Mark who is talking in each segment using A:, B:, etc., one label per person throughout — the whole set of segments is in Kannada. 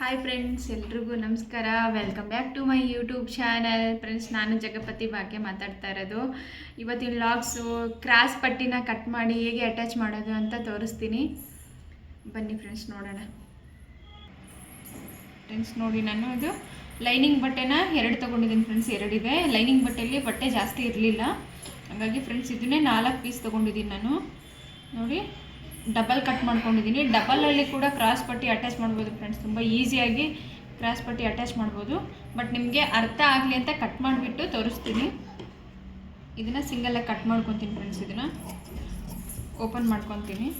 A: ಹಾಯ್ ಫ್ರೆಂಡ್ಸ್, ಎಲ್ರಿಗೂ ನಮಸ್ಕಾರ. Welcome back to my YouTube channel. Friends, ನಾನು ಜಗಪತಿ ಭಾಗ್ಯ ಮಾತಾಡ್ತಾ ಇರೋದು. ಇವತ್ತಿನ ವ್ಲಾಗ್ಸು ಕ್ರಾಸ್ ಪಟ್ಟಿನ ಕಟ್ ಮಾಡಿ ಹೇಗೆ ಅಟ್ಯಾಚ್ ಮಾಡೋದು ಅಂತ ತೋರಿಸ್ತೀನಿ. ಬನ್ನಿ ಫ್ರೆಂಡ್ಸ್, ನೋಡೋಣ. ಫ್ರೆಂಡ್ಸ್ ನೋಡಿ, ನಾನು ಇದು ಲೈನಿಂಗ್ ಬಟ್ಟೆನ 2 ತೊಗೊಂಡಿದ್ದೀನಿ ಫ್ರೆಂಡ್ಸ್. 2 ಇದೆ. ಲೈನಿಂಗ್ ಬಟ್ಟೆಯಲ್ಲಿ ಬಟ್ಟೆ ಜಾಸ್ತಿ ಇರಲಿಲ್ಲ, ಹಾಗಾಗಿ ಫ್ರೆಂಡ್ಸ್ ಇದನ್ನೇ 4 ಪೀಸ್ ತೊಗೊಂಡಿದ್ದೀನಿ ನಾನು. ನೋಡಿ, ಡಬಲ್ ಕಟ್ ಮಾಡ್ಕೊಂಡಿದ್ದೀನಿ. ಡಬಲಲ್ಲಿ ಕೂಡ ಕ್ರಾಸ್ ಪಟ್ಟಿ ಅಟ್ಯಾಚ್ ಮಾಡ್ಬೋದು ಫ್ರೆಂಡ್ಸ್. ತುಂಬ ಈಸಿಯಾಗಿ ಕ್ರಾಸ್ ಪಟ್ಟಿ ಅಟ್ಯಾಚ್ ಮಾಡ್ಬೋದು. ಬಟ್ ನಿಮಗೆ ಅರ್ಥ ಆಗಲಿ ಅಂತ ಕಟ್ ಮಾಡಿಬಿಟ್ಟು ತೋರಿಸ್ತೀನಿ. ಇದನ್ನು ಸಿಂಗಲಾಗಿ ಕಟ್ ಮಾಡ್ಕೊತೀನಿ ಫ್ರೆಂಡ್ಸ್. ಇದನ್ನು ಓಪನ್ ಮಾಡ್ಕೊತೀನಿ.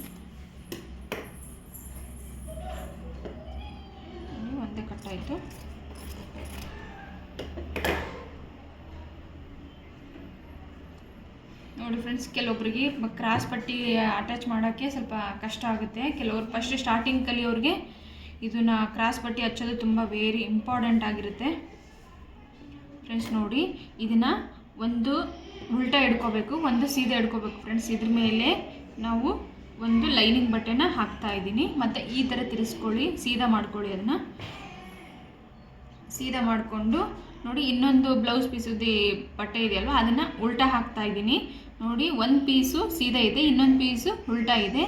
A: ಒಂದೇ ಕಟ್ ಆಯಿತು. ನೋಡಿ ಫ್ರೆಂಡ್ಸ್, ಕೆಲವೊಬ್ರಿಗೆ ಕ್ರಾಸ್ ಪಟ್ಟಿ ಅಟ್ಯಾಚ್ ಮಾಡೋಕ್ಕೆ ಸ್ವಲ್ಪ ಕಷ್ಟ ಆಗುತ್ತೆ. ಕೆಲವ್ರು ಫಸ್ಟ್ ಸ್ಟಾರ್ಟಿಂಗ್ ಕಲಿಯೋರಿಗೆ ಇದನ್ನು ಕ್ರಾಸ್ ಪಟ್ಟಿ ಹಚ್ಚೋದು ತುಂಬ ವೆರಿ ಇಂಪಾರ್ಟೆಂಟ್ ಆಗಿರುತ್ತೆ ಫ್ರೆಂಡ್ಸ್. ನೋಡಿ, ಇದನ್ನು ಒಂದು ಉಲ್ಟಾ ಹಿಡ್ಕೋಬೇಕು, ಒಂದು ಸೀದಾ ಹಿಡ್ಕೋಬೇಕು ಫ್ರೆಂಡ್ಸ್. ಇದ್ರ ಮೇಲೆ ನಾವು ಒಂದು ಲೈನಿಂಗ್ ಬಟ್ಟೆನ ಹಾಕ್ತಾ ಇದ್ದೀನಿ. ಮತ್ತು ಈ ಥರ ತಿರ್ಸ್ಕೊಳ್ಳಿ, ಸೀದಾ ಮಾಡ್ಕೊಳ್ಳಿ. ಅದನ್ನು ಸೀದಾ ಮಾಡಿಕೊಂಡು ನೋಡಿ, ಇನ್ನೊಂದು ಬ್ಲೌಸ್ ಪೀಸದ್ದು ಬಟ್ಟೆ ಇದೆಯಲ್ವ, ಅದನ್ನು ಉಲ್ಟಾ ಹಾಕ್ತಾ ಇದ್ದೀನಿ. ನೋಡಿ, ಒಂದು ಪೀಸು ಸೀದಾ ಇದೆ, ಇನ್ನೊಂದು ಪೀಸು ಉಲ್ಟಾ ಇದೆ.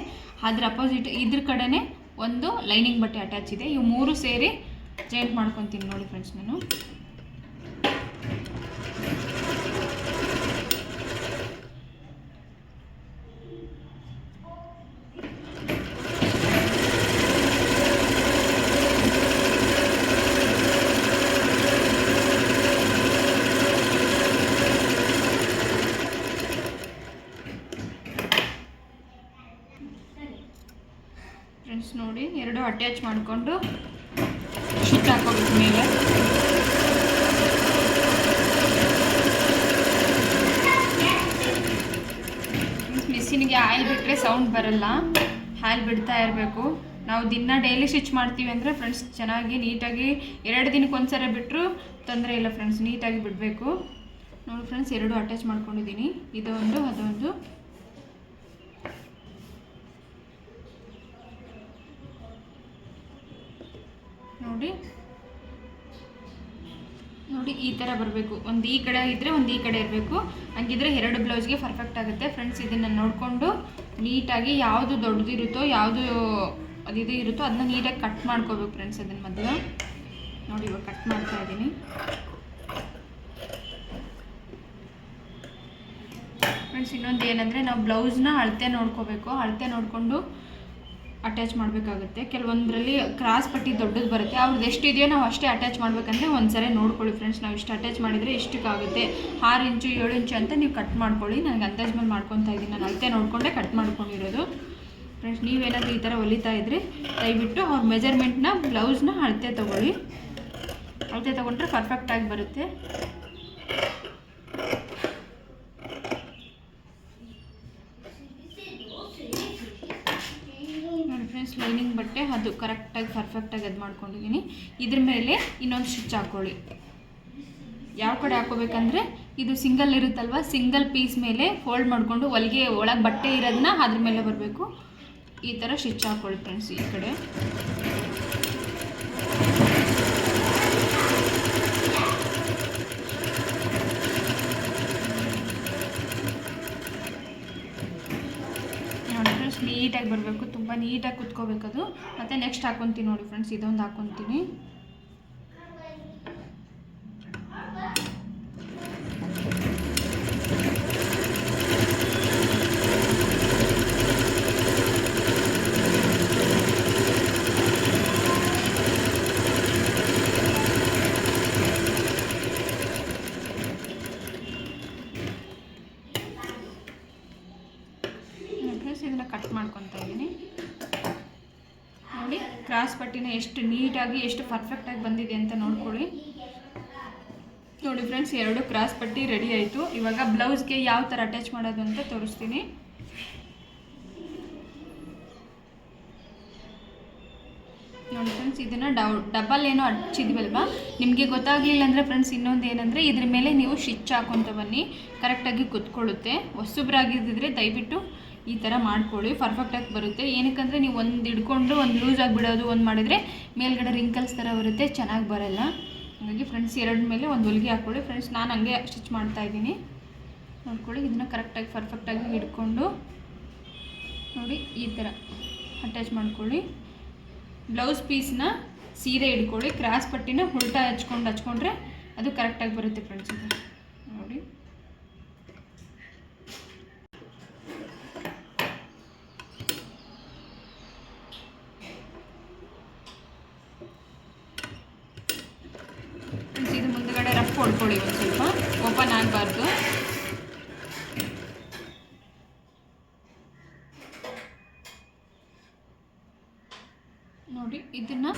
A: ಅದ್ರ ಅಪೋಸಿಟ್ ಇದ್ರ ಕಡೆನೇ ಒಂದು ಲೈನಿಂಗ್ ಬಟ್ಟೆ ಅಟ್ಯಾಚ್ ಇದೆ. ಇವು 3 ಸೇರಿ ಜಾಯಿಂಟ್ ಮಾಡ್ಕೊತೀನಿ. ನೋಡಿ ಫ್ರೆಂಡ್ಸ್, ನಾನು ಫ್ರೆಂಡ್ಸ್ ನೋಡಿ, 2 ಅಟ್ಯಾಚ್ ಮಾಡಿಕೊಂಡು ಸ್ಟಿಚ್ ಹಾಕೋಬೇಕು ಮೇಲೆ. ಮಿಷಿನ್ಗೆ ಆಯಿಲ್ ಬಿಟ್ಟರೆ ಸೌಂಡ್ ಬರಲ್ಲ, ಆಯಿಲ್ ಬಿಡ್ತಾ ಇರಬೇಕು. ನಾವು ದಿನ ಡೈಲಿ ಸ್ಟಿಚ್ ಮಾಡ್ತೀವಿ ಅಂದರೆ ಫ್ರೆಂಡ್ಸ್ ಚೆನ್ನಾಗಿ ನೀಟಾಗಿ 2 ದಿನಕ್ಕೆ ಒಂದ್ಸರಿ ಬಿಟ್ಟರು ತೊಂದರೆ ಇಲ್ಲ ಫ್ರೆಂಡ್ಸ್. ನೀಟಾಗಿ ಬಿಡಬೇಕು. ನೋಡಿ ಫ್ರೆಂಡ್ಸ್, 2 ಅಟ್ಯಾಚ್ ಮಾಡ್ಕೊಂಡಿದ್ದೀನಿ. ಇದೊಂದು ಅದೊಂದು. ನೋಡಿ ನೋಡಿ, ಈ ಥರ ಬರಬೇಕು. ಒಂದು ಈ ಕಡೆ ಇದ್ದರೆ ಒಂದು ಈ ಕಡೆ ಇರಬೇಕು. ಹಂಗಿದ್ರೆ 2 ಬ್ಲೌಸ್ಗೆ ಪರ್ಫೆಕ್ಟ್ ಆಗುತ್ತೆ ಫ್ರೆಂಡ್ಸ್. ಇದನ್ನು ನೋಡಿಕೊಂಡು ನೀಟಾಗಿ ಯಾವುದು ದೊಡ್ಡದಿರುತ್ತೋ, ಯಾವುದು ಅದಿದು ಇರುತ್ತೋ ಅದನ್ನ ನೀಟಾಗಿ ಕಟ್ ಮಾಡ್ಕೋಬೇಕು ಫ್ರೆಂಡ್ಸ್. ಅದನ್ನು ಮೊದಲು ನೋಡಿ, ಇವಾಗ ಕಟ್ ಮಾಡ್ತಾ ಇದ್ದೀನಿ ಫ್ರೆಂಡ್ಸ್. ಇನ್ನೊಂದು ಏನಂದರೆ, ನಾವು ಬ್ಲೌಸ್ನ ಅಳತೆ ನೋಡ್ಕೋಬೇಕು. ಅಳತೆ ನೋಡಿಕೊಂಡು ಅಟ್ಯಾಚ್ ಮಾಡಬೇಕಾಗುತ್ತೆ. ಕೆಲವೊಂದರಲ್ಲಿ ಕ್ರಾಸ್ ಪಟ್ಟಿ ದೊಡ್ಡದು ಬರುತ್ತೆ, ಅವ್ರದ್ದು ಎಷ್ಟಿದೆಯೋ ನಾವು ಅಷ್ಟೇ ಅಟ್ಯಾಚ್ ಮಾಡಬೇಕಂದ್ರೆ ಒಂದ್ಸರಿ ನೋಡ್ಕೊಳ್ಳಿ ಫ್ರೆಂಡ್ಸ್. ನಾವು ಇಷ್ಟು ಅಟ್ಯಾಚ್ ಮಾಡಿದರೆ ಇಷ್ಟಕ್ಕಾಗುತ್ತೆ. 6 ಇಂಚು 7 ಇಂಚು ಅಂತ ನೀವು ಕಟ್ ಮಾಡ್ಕೊಳ್ಳಿ. ನನಗೆ ಅಂದಾಜು ಮೇಲೆ ಮಾಡ್ಕೊತಾ ಇದ್ದೀನಿ. ನಾನು ಅಳತೆ ನೋಡಿಕೊಂಡೆ ಕಟ್ ಮಾಡ್ಕೊಂಡಿರೋದು ಫ್ರೆಂಡ್ಸ್. ನೀವೇನಾದರೂ ಈ ಥರ ಹೊಲಿತಾ ಇದ್ದರೆ ದಯವಿಟ್ಟು ಅವ್ರ ಮೆಜರ್ಮೆಂಟ್ನ ಬ್ಲೌಸ್ನ ಅಳತೆ ತೊಗೊಳ್ಳಿ. ಅಳತೆ ತೊಗೊಂಡ್ರೆ ಪರ್ಫೆಕ್ಟಾಗಿ ಬರುತ್ತೆ. ಲೈನಿಂಗ್ ಬಟ್ಟೆ ಅದು ಕರೆಕ್ಟಾಗಿ ಪರ್ಫೆಕ್ಟಾಗಿ ಅದು ಮಾಡ್ಕೊಂಡಿದ್ದೀನಿ. ಇದ್ರ ಮೇಲೆ ಇನ್ನೊಂದು ಸ್ಟಿಚ್ ಹಾಕ್ಕೊಳ್ಳಿ. ಯಾವ ಕಡೆ ಹಾಕೋಬೇಕಂದ್ರೆ, ಇದು ಸಿಂಗಲ್ ಇರುತ್ತಲ್ವ, ಸಿಂಗಲ್ ಪೀಸ್ ಮೇಲೆ ಫೋಲ್ಡ್ ಮಾಡಿಕೊಂಡು ಹೊಲಿಗೆ ಒಳಗೆ ಬಟ್ಟೆ ಇರೋದನ್ನ ಅದ್ರ ಮೇಲೆ ಬರಬೇಕು. ಈ ಥರ ಸ್ಟಿಚ್ ಹಾಕ್ಕೊಳ್ಳಿ ಫ್ರೆಂಡ್ಸ್. ಈ ಕಡೆ ನೀಟಾಗಿ ಬರಬೇಕು, ತುಂಬ ನೀಟಾಗಿ ಕುತ್ಕೋಬೇಕದು. ಮತ್ತು ನೆಕ್ಸ್ಟ್ ಹಾಕ್ಕೊತೀನಿ ನೋಡಿ ಫ್ರೆಂಡ್ಸ್, ಇದೊಂದು ಹಾಕ್ಕೊತೀನಿ. ಇದನ್ನು ಕಟ್ ಮಾಡ್ಕೊತಾ ಇದ್ದೀನಿ. ನೋಡಿ, ಕ್ರಾಸ್ ಪಟ್ಟಿನ ಎಷ್ಟು ನೀಟಾಗಿ ಎಷ್ಟು ಪರ್ಫೆಕ್ಟಾಗಿ ಬಂದಿದೆ ಅಂತ ನೋಡ್ಕೊಳ್ಳಿ. ನೋಡಿ ಫ್ರೆಂಡ್ಸ್, 2 ಕ್ರಾಸ್ ಪಟ್ಟಿ ರೆಡಿ ಆಯಿತು. ಇವಾಗ ಬ್ಲೌಸ್ಗೆ ಯಾವ ಥರ ಅಟ್ಯಾಚ್ ಮಾಡೋದು ಅಂತ ತೋರಿಸ್ತೀನಿ. ನೋಡಿ ಫ್ರೆಂಡ್ಸ್, ಇದನ್ನು ಡಬಲ್ ಏನೋ ಹಚ್ಚಿದ್ವಲ್ವ, ನಿಮಗೆ ಗೊತ್ತಾಗಲಿಲ್ಲ ಅಂದರೆ ಫ್ರೆಂಡ್ಸ್ ಇನ್ನೊಂದು ಏನಂದರೆ, ಇದ್ರ ಮೇಲೆ ನೀವು ಸ್ಟಿಚ್ ಹಾಕ್ಕೊತ ಬನ್ನಿ, ಕರೆಕ್ಟಾಗಿ ಕುತ್ಕೊಳ್ಳುತ್ತೆ. ಹೊಸಬ್ರಾಗಿದ್ದಿದ್ರೆ ದಯವಿಟ್ಟು ಈ ಥರ ಮಾಡ್ಕೊಳ್ಳಿ, ಪರ್ಫೆಕ್ಟಾಗಿ ಬರುತ್ತೆ. ಏನಕ್ಕಂದರೆ ನೀವು ಒಂದು ಹಿಡ್ಕೊಂಡು ಒಂದು ಲೂಸ್ ಆಗಿಬಿಡೋದು ಒಂದು ಮಾಡಿದರೆ ಮೇಲ್ಗಡೆ ರಿಂಕಲ್ಸ್ ಥರ ಬರುತ್ತೆ, ಚೆನ್ನಾಗಿ ಬರೋಲ್ಲ. ಹಾಗಾಗಿ ಫ್ರೆಂಡ್ಸ್ ಎರಡು ಮೇಲೆ ಒಂದು ಹೊಲಿಗೆ ಹಾಕ್ಕೊಳ್ಳಿ. ಫ್ರೆಂಡ್ಸ್ ನಾನು ಹಂಗೆ ಸ್ಟಿಚ್ ಮಾಡ್ತಾಯಿದ್ದೀನಿ, ನೋಡ್ಕೊಳ್ಳಿ. ಇದನ್ನು ಕರೆಕ್ಟಾಗಿ ಪರ್ಫೆಕ್ಟಾಗಿ ಹಿಡ್ಕೊಂಡು ನೋಡಿ ಈ ಥರ ಅಟ್ಯಾಚ್ ಮಾಡ್ಕೊಳ್ಳಿ. ಬ್ಲೌಸ್ ಪೀಸ್ನ ಸೀರೆ ಹಿಡ್ಕೊಳ್ಳಿ, ಕ್ರಾಸ್ ಪಟ್ಟಿನ ಉಲ್ಟಾ ಹಚ್ಕೊಂಡ್ರೆ ಅದು ಕರೆಕ್ಟಾಗಿ ಬರುತ್ತೆ ಫ್ರೆಂಡ್ಸ್. ಇದು ನೋಡಿ ಫ್ರೆಂಡ್ಸ್, ಇದು ಮುಂದುಗಡೆ ರಫ್ ಹೊಡ್ಕೊಳ್ಳಿ, ಒಂದು ಸ್ವಲ್ಪ ಓಪನ್ ಆಗಬಾರ್ದು. ನೋಡಿ ಇದನ್ನು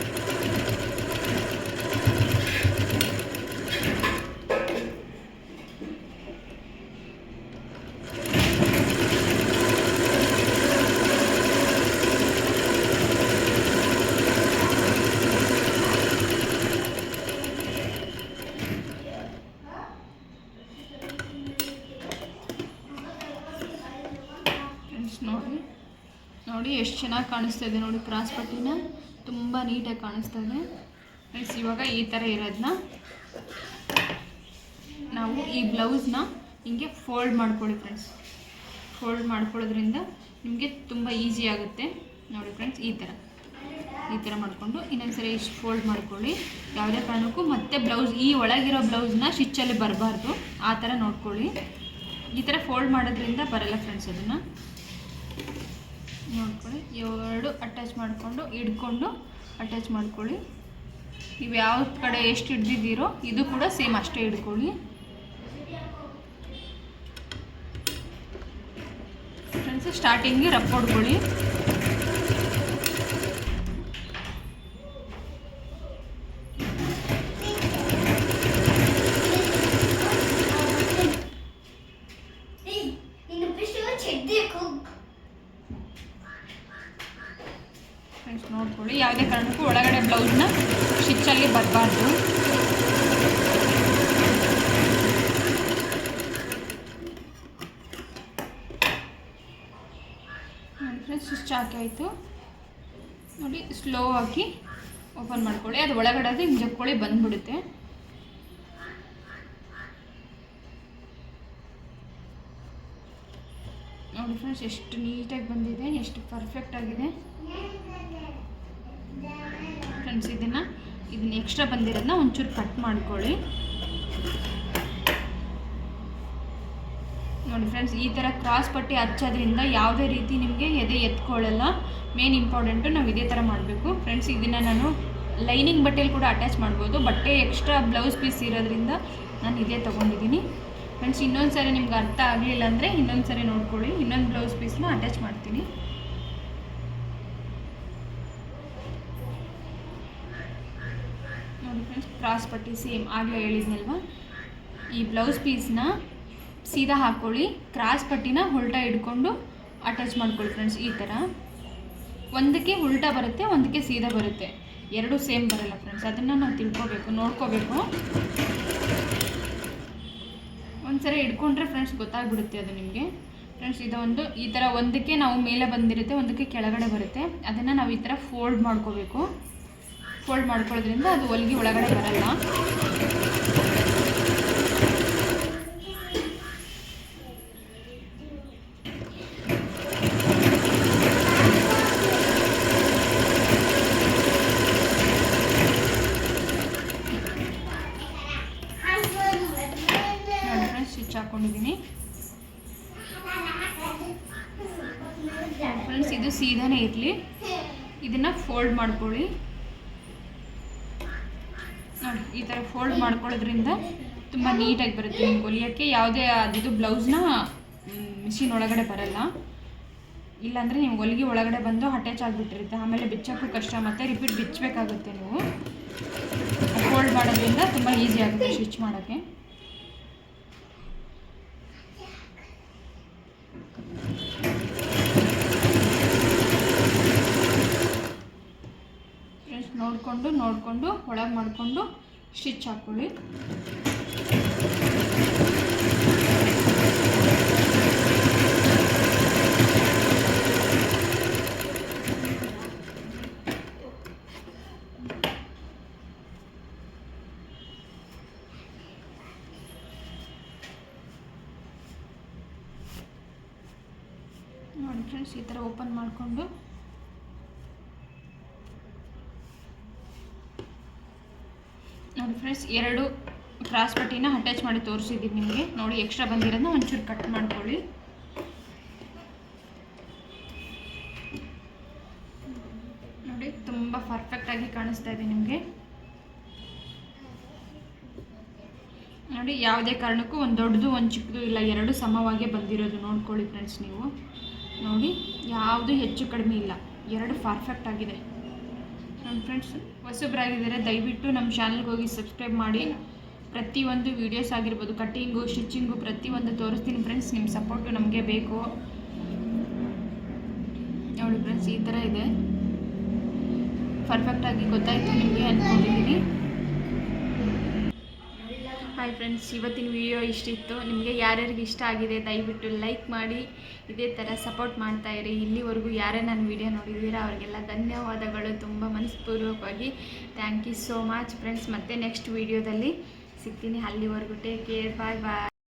A: ನೋಡಿ ಎಷ್ಟು ಚೆನ್ನಾಗಿ ಕಾಣಿಸ್ತಾ ಇದೆ ನೋಡಿ, ಕ್ರಾಸ್ ಪಟ್ಟಿನ ತುಂಬ ನೀಟಾಗಿ ಕಾಣಿಸ್ತಾ ಇದೆ ಫ್ರೆಂಡ್ಸ್. ಇವಾಗ ಈ ಥರ ಇರೋದನ್ನ ನಾವು ಈ ಬ್ಲೌಸ್ನ ಹಿಂಗೆ ಫೋಲ್ಡ್ ಮಾಡ್ಕೊಳ್ಳಿ ಫ್ರೆಂಡ್ಸ್. ಫೋಲ್ಡ್ ಮಾಡ್ಕೊಳ್ಳೋದ್ರಿಂದ ನಿಮಗೆ ತುಂಬ ಈಸಿ ಆಗುತ್ತೆ ನೋಡಿ ಫ್ರೆಂಡ್ಸ್. ಈ ಥರ ಮಾಡಿಕೊಂಡು ಇನ್ನೊಂದ್ಸರಿ ಇಷ್ಟು ಫೋಲ್ಡ್ ಮಾಡ್ಕೊಳ್ಳಿ. ಯಾವುದೇ ಕಾರಣಕ್ಕೂ ಮತ್ತೆ ಬ್ಲೌಸ್ ಈ ಒಳಗಿರೋ ಬ್ಲೌಸ್ನ ಸ್ಟಿಚ್ಚಲ್ಲಿ ಬರಬಾರ್ದು, ಆ ಥರ ನೋಡ್ಕೊಳ್ಳಿ. ಈ ಥರ ಫೋಲ್ಡ್ ಮಾಡೋದ್ರಿಂದ ಬರಲ್ಲ ಫ್ರೆಂಡ್ಸ್. ಅದನ್ನು ನೋಡ್ಕೊಳ್ಳಿ, ಎರಡು ಅಟ್ಯಾಚ್ ಮಾಡಿಕೊಂಡು ಹಿಡ್ಕೊಂಡು ಅಟ್ಯಾಚ್ ಮಾಡ್ಕೊಳ್ಳಿ. ನೀವು ಯಾವ ಕಡೆ ಎಷ್ಟು ಹಿಡ್ದಿದ್ದೀರೋ ಇದು ಕೂಡ ಸೇಮ್ ಅಷ್ಟೇ ಹಿಡ್ಕೊಳ್ಳಿ ಫ್ರೆಂಡ್ಸ್. ಸ್ಟಾರ್ಟಿಂಗ್ಗೆ ರಫ್ ಹೊಡ್ಕೊಳ್ಳಿ. ಫ್ರೆಂಡ್ಸ್ ನೋಡ್ಕೊಳ್ಳಿ, ಯಾವುದೇ ಕಾರಣಕ್ಕೂ ಒಳಗಡೆ ಬ್ಲೌಸ್ನ ಸ್ಟಿಚ್ಚಲ್ಲಿ ಬರಬಾರ್ದು. ನೋಡಿ ಫ್ರೆಂಡ್ಸ್, ಸ್ಟಿಚ್ ಹಾಕಾಯಿತು ನೋಡಿ. ಸ್ಲೋ ಆಗಿ ಓಪನ್ ಮಾಡ್ಕೊಳ್ಳಿ, ಅದು ಒಳಗಡೆ ಅದು ಹಿಂಗೆ ಜಕ್ಕೊಳ್ಳಿ ಬಂದುಬಿಡುತ್ತೆ. ನೋಡಿ ಫ್ರೆಂಡ್ಸ್, ಎಷ್ಟು ನೀಟಾಗಿ ಬಂದಿದೆ, ಎಷ್ಟು ಪರ್ಫೆಕ್ಟ್ ಆಗಿದೆ ಫ್ರೆಂಡ್ಸ್. ಇದನ್ನು ಎಕ್ಸ್ಟ್ರಾ ಬಂದಿರೋದನ್ನ ಒಂಚೂರು ಕಟ್ ಮಾಡ್ಕೊಳ್ಳಿ ನೋಡಿ ಫ್ರೆಂಡ್ಸ್. ಈ ಥರ ಕ್ರಾಸ್ ಪಟ್ಟಿ ಹಚ್ಚೋದ್ರಿಂದ ಯಾವುದೇ ರೀತಿ ನಿಮಗೆ ಎದೆ ಎತ್ಕೊಳ್ಳಲ್ಲ. ಮೇನ್ ಇಂಪಾರ್ಟೆಂಟು ನಾವು ಇದೇ ಥರ ಮಾಡಬೇಕು ಫ್ರೆಂಡ್ಸ್. ಇದನ್ನು ನಾನು ಲೈನಿಂಗ್ ಬಟ್ಟೆಯಲ್ಲಿ ಕೂಡ ಅಟ್ಯಾಚ್ ಮಾಡ್ಬೋದು, ಬಟ್ಟೆ ಎಕ್ಸ್ಟ್ರಾ ಬ್ಲೌಸ್ ಪೀಸ್ ಇರೋದ್ರಿಂದ ನಾನು ಇದೇ ತೊಗೊಂಡಿದ್ದೀನಿ ಫ್ರೆಂಡ್ಸ್. ಇನ್ನೊಂದು ಸಾರಿ ನಿಮ್ಗೆ ಅರ್ಥ ಆಗಲಿಲ್ಲ ಅಂದರೆ ಇನ್ನೊಂದು ಸಾರಿ ನೋಡ್ಕೊಳ್ಳಿ, ಇನ್ನೊಂದು ಬ್ಲೌಸ್ ಪೀಸ್ನ ಅಟ್ಯಾಚ್ ಮಾಡ್ತೀನಿ ನೋಡಿ ಫ್ರೆಂಡ್ಸ್. ಕ್ರಾಸ್ ಪಟ್ಟಿ ಸೇಮ್ ಆಗಲೇ ಹೇಳಿದ್ನಲ್ವ, ಈ ಬ್ಲೌಸ್ ಪೀಸ್ನ ಸೀದಾ ಹಾಕ್ಕೊಳ್ಳಿ, ಕ್ರಾಸ್ ಪಟ್ಟಿನ ಉಲ್ಟಾ ಹಿಡ್ಕೊಂಡು ಅಟ್ಯಾಚ್ ಮಾಡ್ಕೊಳ್ಳಿ ಫ್ರೆಂಡ್ಸ್. ಈ ಥರ ಒಂದಕ್ಕೆ ಉಲ್ಟಾ ಬರುತ್ತೆ, ಒಂದಕ್ಕೆ ಸೀದಾ ಬರುತ್ತೆ, ಎರಡೂ ಸೇಮ್ ಬರಲ್ಲ ಫ್ರೆಂಡ್ಸ್. ಅದನ್ನು ನಾವು ತಿಳ್ಕೊಬೇಕು, ನೋಡ್ಕೋಬೇಕು. ಒಂದ್ಸರಿ ಹಿಡ್ಕೊಂಡ್ರೆ ಫ್ರೆಂಡ್ಸ್ ಗೊತ್ತಾಗ್ಬಿಡುತ್ತೆ ಅದು ನಿಮಗೆ ಫ್ರೆಂಡ್ಸ್. ಇದೊಂದು ಈ ಥರ ಒಂದಕ್ಕೆ ನಾವು ಮೇಲೆ ಬಂದಿರುತ್ತೆ, ಒಂದಕ್ಕೆ ಕೆಳಗಡೆ ಬರುತ್ತೆ. ಅದನ್ನು ನಾವು ಈ ಥರ ಫೋಲ್ಡ್ ಮಾಡ್ಕೋಬೇಕು. ಫೋಲ್ಡ್ ಮಾಡ್ಕೊಳ್ಳೋದ್ರಿಂದ ಅದು ಹೊಲಿಗೆ ಒಳಗಡೆ ಬರಲ್ಲ. ಸ್ಟಿಚ್ ಹಾಕ್ಕೊಂಡಿದ್ದೀನಿ ಫ್ರೆಂಡ್ಸ್. ಇದು ಸೀದಾನೇ ಇರಲಿ, ಇದನ್ನು ಫೋಲ್ಡ್ ಮಾಡ್ಕೊಳ್ಳಿ ನೋಡಿ. ಈ ಥರ ಫೋಲ್ಡ್ ಮಾಡ್ಕೊಳ್ಳೋದ್ರಿಂದ ತುಂಬ ನೀಟಾಗಿ ಬರುತ್ತೆ ನಿಮ್ಗೆ ಹೊಲಿಯೋಕ್ಕೆ. ಯಾವುದೇ ಅದಿದು ಬ್ಲೌಸ್ನ ಮಿಷಿನ್ ಒಳಗಡೆ ಬರಲ್ಲ, ಇಲ್ಲಾಂದರೆ ನೀವು ಹೊಲಿಗೆ ಒಳಗಡೆ ಬಂದು ಅಟ್ಯಾಚ್ ಆಗಿಬಿಟ್ಟಿರುತ್ತೆ, ಆಮೇಲೆ ಬಿಚ್ಚೋಕ್ಕೂ ಕಷ್ಟ, ಮತ್ತು ರಿಪೀಟ್ ಬಿಚ್ಚಬೇಕಾಗುತ್ತೆ. ನೀವು ಫೋಲ್ಡ್ ಮಾಡೋದ್ರಿಂದ ತುಂಬ ಈಸಿ ಆಗುತ್ತೆ ಸ್ಟಿಚ್ ಮಾಡೋಕ್ಕೆ. ಫ್ರೆಂಡ್ಸ್ ನೋಡಿಕೊಂಡು ಒಳಗೆ ಮಾಡಿಕೊಂಡು ಸ್ಟಿಚ್ ಹಾಕ್ಕೊಳ್ಳಿ. ಫ್ರೆಂಡ್ಸ್ ಈ ಥರ ಓಪನ್ ಮಾಡಿಕೊಂಡು ನೋಡಿ ಫ್ರೆಂಡ್ಸ್ 2 ಕ್ರಾಸ್ ಪಟ್ಟಿನ ಅಟ್ಯಾಚ್ ಮಾಡಿ ತೋರಿಸಿದ್ದೀನಿ ನಿಮಗೆ. ನೋಡಿ ಎಕ್ಸ್ಟ್ರಾ ಬಂದಿರೋದನ್ನ ಒಂಚೂರು ಕಟ್ ಮಾಡ್ಕೊಳ್ಳಿ. ನೋಡಿ ತುಂಬ ಪರ್ಫೆಕ್ಟಾಗಿ ಕಾಣಿಸ್ತಾ ಇದೆ ನಿಮಗೆ. ನೋಡಿ ಯಾವುದೇ ಕಾರಣಕ್ಕೂ ಒಂದು ದೊಡ್ಡದು ಒಂದು ಚಿಕ್ಕದು ಇಲ್ಲ, 2 ಸಮವಾಗೇ ಬಂದಿರೋದು ನೋಡ್ಕೊಳ್ಳಿ ಫ್ರೆಂಡ್ಸ್. ನೀವು ನೋಡಿ ಯಾವುದು ಹೆಚ್ಚು ಕಡಿಮೆ ಇಲ್ಲ, 2 ಪರ್ಫೆಕ್ಟ್ ಆಗಿದೆ. ನಮ್ಮ ಫ್ರೆಂಡ್ಸ್ ಹೊಸಬ್ರಾಗಿದ್ದಾರೆ ದಯವಿಟ್ಟು ನಮ್ಮ ಚಾನಲ್ಗೆ ಹೋಗಿ ಸಬ್ಸ್ಕ್ರೈಬ್ ಮಾಡಿ. ಪ್ರತಿಯೊಂದು ವೀಡಿಯೋಸ್ ಆಗಿರ್ಬೋದು, ಕಟ್ಟಿಂಗು ಸ್ಟಿಚಿಂಗು ಪ್ರತಿಯೊಂದು ತೋರಿಸ್ತೀನಿ ಫ್ರೆಂಡ್ಸ್. ನಿಮ್ಮ ಸಪೋರ್ಟು ನಮಗೆ ಬೇಕು. ನೋಡಿ ಫ್ರೆಂಡ್ಸ್ ಈ ಥರ ಇದೆ. ಪರ್ಫೆಕ್ಟಾಗಿ ಗೊತ್ತಾಯಿತು ನಿಮಗೆ ಅಂದ್ಕೊಂಡಿದ್ದೀನಿ. ಹಾಯ್ ಫ್ರೆಂಡ್ಸ್, ಇವತ್ತಿನ ವಿಡಿಯೋ ಇಷ್ಟಿತ್ತು. ನಿಮಗೆ ಯಾರ್ಯಾರಿಗೆ ಇಷ್ಟ ಆಗಿದೆ ದಯವಿಟ್ಟು ಲೈಕ್ ಮಾಡಿ, ಇದೇ ಥರ ಸಪೋರ್ಟ್ ಮಾಡ್ತಾಯಿರಿ. ಇಲ್ಲಿವರೆಗೂ ಯಾರೇ ನನ್ನ ವಿಡಿಯೋ ನೋಡಿದ್ದೀರಾ ಅವರಿಗೆಲ್ಲ ಧನ್ಯವಾದಗಳು, ತುಂಬ ಮನಸ್ಪೂರ್ವಕವಾಗಿ. Thank you so much friends. ಮತ್ತೆ ನೆಕ್ಸ್ಟ್ ವಿಡಿಯೋದಲ್ಲಿ ಸಿಗ್ತೀನಿ. ಅಲ್ಲಿವರೆಗೂ ಟೇಕ್ ಕೇರ್, ಬಾಯ್ ಬಾಯ್.